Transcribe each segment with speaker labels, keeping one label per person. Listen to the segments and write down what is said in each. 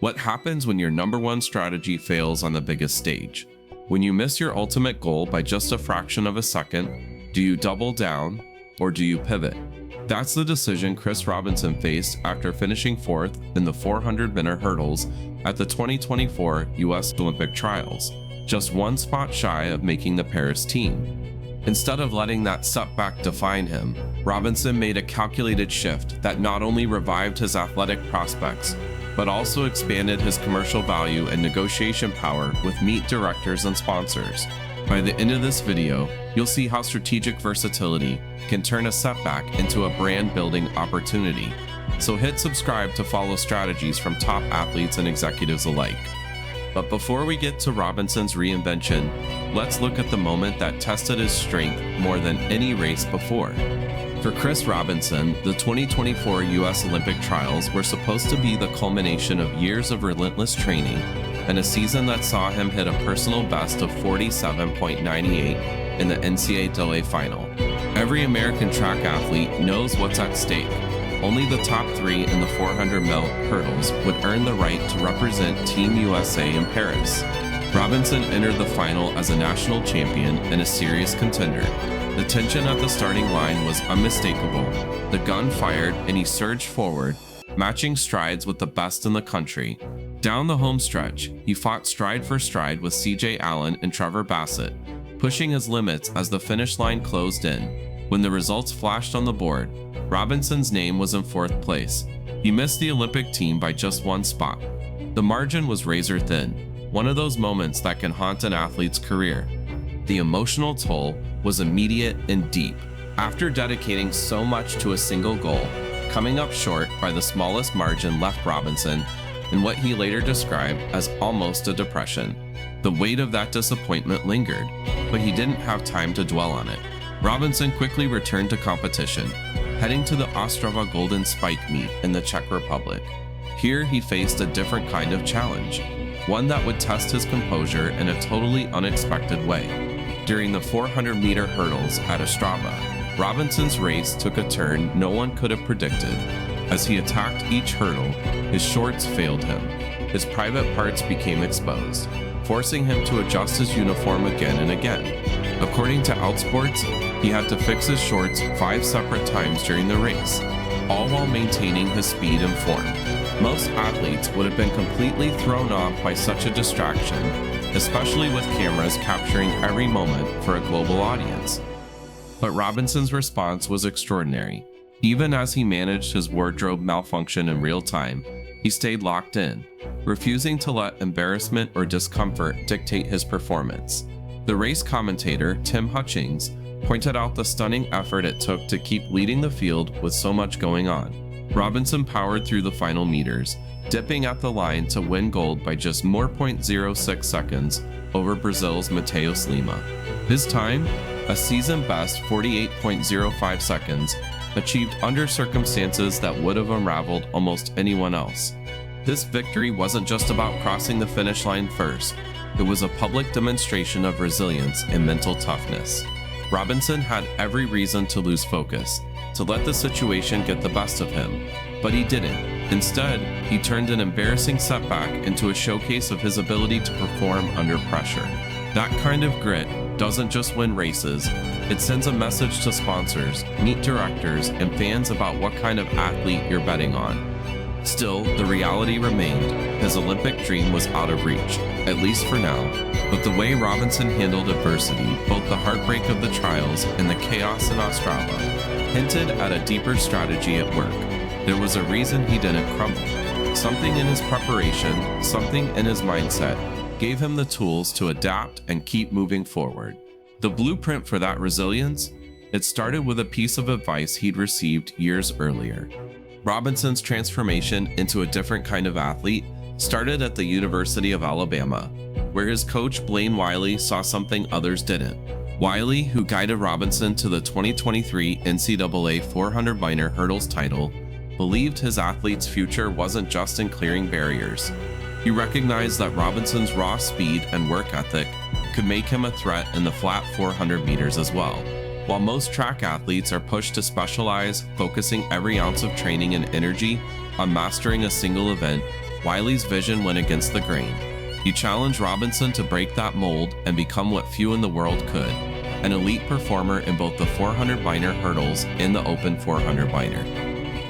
Speaker 1: What happens when your number one strategy fails on the biggest stage? When you miss your ultimate goal by just a fraction of a second, do you double down or do you pivot? That's the decision Chris Robinson faced after finishing fourth in the 400-meter hurdles at the 2024 U.S. Olympic Trials, just one spot shy of making the Paris team. Instead of letting that setback define him, Robinson made a calculated shift that not only revived his athletic prospects, but also expanded his commercial value and negotiation power with meet directors and sponsors. By the end of this video, you'll see how strategic versatility can turn a setback into a brand-building opportunity. So hit subscribe to follow strategies from top athletes and executives alike. But before we get to Robinson's reinvention, let's look at the moment that tested his strength more than any race before. For Chris Robinson, the 2024 U.S. Olympic Trials were supposed to be the culmination of years of relentless training and a season that saw him hit a personal best of 47.98 in the NCAA final. Every American track athlete knows what's at stake. Only the top three in the 400-meter hurdles would earn the right to represent Team USA in Paris. Robinson entered the final as a national champion and a serious contender. The tension at the starting line was unmistakable. The gun fired and he surged forward, matching strides with the best in the country. Down the home stretch, he fought stride for stride with CJ Allen and Trevor Bassett, pushing his limits as the finish line closed in. When the results flashed on the board, Robinson's name was in fourth place. He missed the Olympic team by just one spot. The margin was razor thin, one of those moments that can haunt an athlete's career. The emotional toll was immediate and deep. After dedicating so much to a single goal, coming up short by the smallest margin left Robinson in what he later described as almost a depression. The weight of that disappointment lingered, but he didn't have time to dwell on it. Robinson quickly returned to competition, heading to the Ostrava Golden Spike meet in the Czech Republic. Here he faced a different kind of challenge, one that would test his composure in a totally unexpected way. During the 400-meter hurdles at Ostrava, Robinson's race took a turn no one could have predicted. As he attacked each hurdle, his shorts failed him. His private parts became exposed, forcing him to adjust his uniform again and again. According to Outsports, he had to fix his shorts 5 separate times during the race, all while maintaining his speed and form. Most athletes would have been completely thrown off by such a distraction, especially with cameras capturing every moment for a global audience. But Robinson's response was extraordinary. Even as he managed his wardrobe malfunction in real time, he stayed locked in, refusing to let embarrassment or discomfort dictate his performance. The race commentator, Tim Hutchings, pointed out the stunning effort it took to keep leading the field with so much going on. Robinson powered through the final meters, dipping at the line to win gold by just 0.06 seconds over Brazil's Matheus Lima. His time, a season best 48.05 seconds, achieved under circumstances that would have unraveled almost anyone else. This victory wasn't just about crossing the finish line first, it was a public demonstration of resilience and mental toughness. Robinson had every reason to lose focus, to let the situation get the best of him, but he didn't. Instead, he turned an embarrassing setback into a showcase of his ability to perform under pressure. That kind of grit doesn't just win races, it sends a message to sponsors, meet directors, and fans about what kind of athlete you're betting on. Still, the reality remained. His Olympic dream was out of reach, at least for now. But the way Robinson handled adversity, both the heartbreak of the trials and the chaos in Ostrava, hinted at a deeper strategy at work. There was a reason he didn't crumble. Something in his preparation, something in his mindset, gave him the tools to adapt and keep moving forward. The blueprint for that resilience? It started with a piece of advice he'd received years earlier. Robinson's transformation into a different kind of athlete started at the University of Alabama, where his coach Blaine Wiley saw something others didn't. Wiley, who guided Robinson to the 2023 NCAA 400-meter hurdles title, believed his athlete's future wasn't just in clearing barriers. He recognized that Robinson's raw speed and work ethic could make him a threat in the flat 400 meters as well. While most track athletes are pushed to specialize, focusing every ounce of training and energy on mastering a single event, Wiley's vision went against the grain. He challenged Robinson to break that mold and become what few in the world could, an elite performer in both the 400 minor hurdles and the open 400 minor.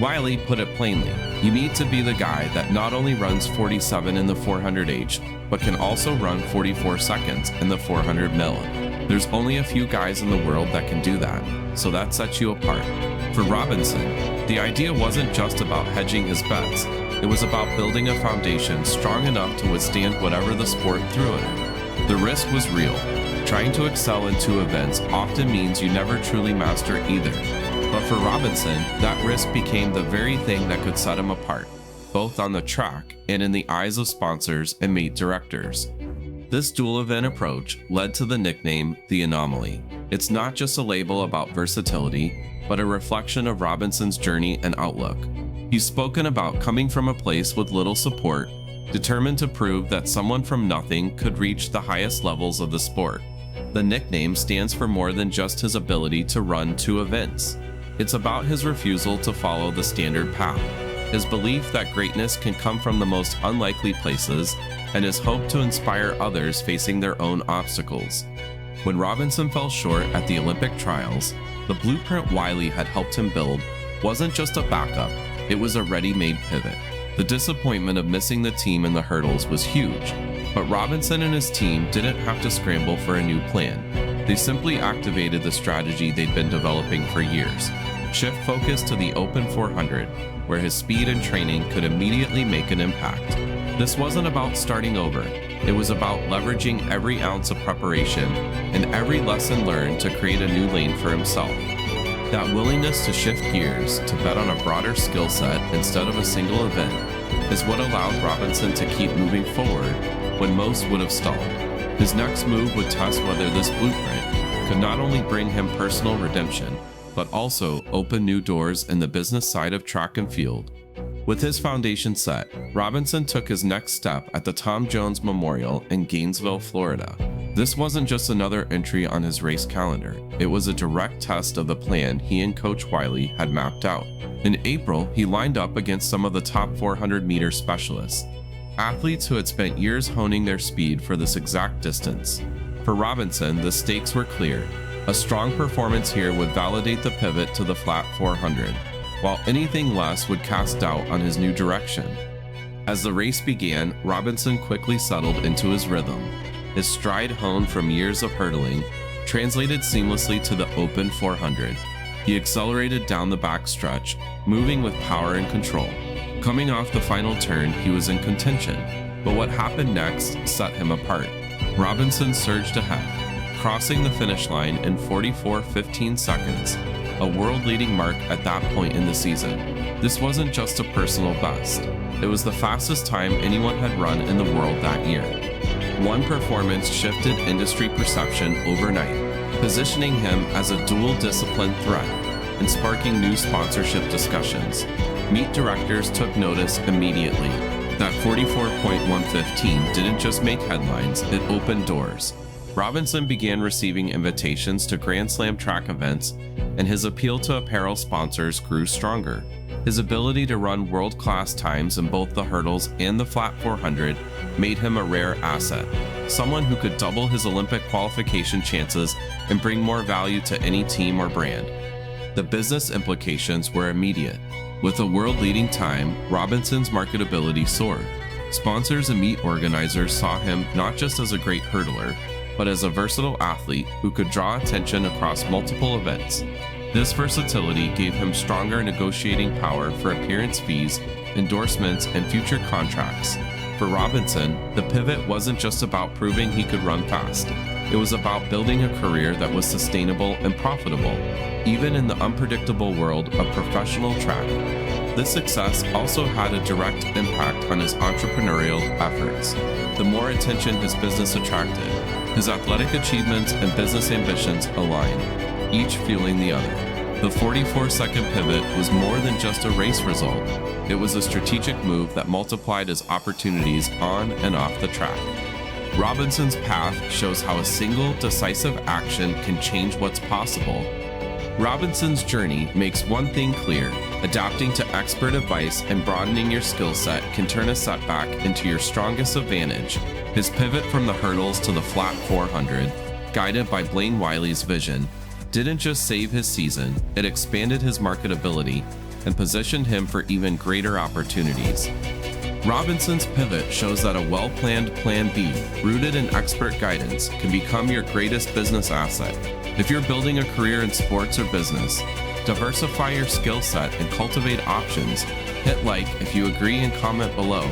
Speaker 1: Wiley put it plainly, you need to be the guy that not only runs 47 in the 400H, but can also run 44 seconds in the 400 mil. There's only a few guys in the world that can do that, so that sets you apart. For Robinson, the idea wasn't just about hedging his bets, it was about building a foundation strong enough to withstand whatever the sport threw at him. The risk was real. Trying to excel in two events often means you never truly master either. But for Robinson, that risk became the very thing that could set him apart, both on the track and in the eyes of sponsors and meet directors. This dual event approach led to the nickname The Anomaly. It's not just a label about versatility, but a reflection of Robinson's journey and outlook. He's spoken about coming from a place with little support, determined to prove that someone from nothing could reach the highest levels of the sport. The nickname stands for more than just his ability to run two events. It's about his refusal to follow the standard path, his belief that greatness can come from the most unlikely places, and his hope to inspire others facing their own obstacles. When Robinson fell short at the Olympic trials, the blueprint Wiley had helped him build wasn't just a backup, it was a ready-made pivot. The disappointment of missing the team in the hurdles was huge, but Robinson and his team didn't have to scramble for a new plan. They simply activated the strategy they'd been developing for years. Shift focus to the Open 400, where his speed and training could immediately make an impact. This wasn't about starting over, it was about leveraging every ounce of preparation and every lesson learned to create a new lane for himself. That willingness to shift gears to bet on a broader skill set instead of a single event is what allowed Robinson to keep moving forward when most would have stalled. His next move would test whether this blueprint could not only bring him personal redemption, but also open new doors in the business side of track and field. With his foundation set, Robinson took his next step at the Tom Jones Memorial in Gainesville, Florida. This wasn't just another entry on his race calendar, it was a direct test of the plan he and Coach Wiley had mapped out. In April, he lined up against some of the top 400-meter specialists, athletes who had spent years honing their speed for this exact distance. For Robinson, the stakes were clear. A strong performance here would validate the pivot to the flat 400, while anything less would cast doubt on his new direction. As the race began, Robinson quickly settled into his rhythm. His stride honed from years of hurdling translated seamlessly to the Open 400. He accelerated down the backstretch, moving with power and control. Coming off the final turn, he was in contention, but what happened next set him apart. Robinson surged ahead, crossing the finish line in 44.15 seconds, a world-leading mark at that point in the season. This wasn't just a personal best, it was the fastest time anyone had run in the world that year. One performance shifted industry perception overnight, positioning him as a dual-discipline threat and sparking new sponsorship discussions. Meet directors took notice immediately. That 44.115 didn't just make headlines, it opened doors. Robinson began receiving invitations to Grand Slam track events, and his appeal to apparel sponsors grew stronger. His ability to run world-class times in both the hurdles and the flat 400 made him a rare asset, someone who could double his Olympic qualification chances and bring more value to any team or brand. The business implications were immediate. With a world-leading time, Robinson's marketability soared. Sponsors and meet organizers saw him not just as a great hurdler, but as a versatile athlete who could draw attention across multiple events. This versatility gave him stronger negotiating power for appearance fees, endorsements, and future contracts. For Robinson, the pivot wasn't just about proving he could run fast. It was about building a career that was sustainable and profitable, even in the unpredictable world of professional track. This success also had a direct impact on his entrepreneurial efforts. The more attention his business attracted, his athletic achievements and business ambitions aligned, each fueling the other. The 44-second pivot was more than just a race result. It was a strategic move that multiplied his opportunities on and off the track. Robinson's path shows how a single, decisive action can change what's possible. Robinson's journey makes one thing clear: Adapting to expert advice and broadening your skill set can turn a setback into your strongest advantage. His pivot from the hurdles to the flat 400, guided by Blaine Wiley's vision, didn't just save his season, it expanded his marketability and positioned him for even greater opportunities. Robinson's pivot shows that a well-planned Plan B, rooted in expert guidance, can become your greatest business asset. If you're building a career in sports or business, diversify your skill set and cultivate options. Hit like if you agree and comment below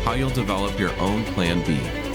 Speaker 1: how you'll develop your own Plan B.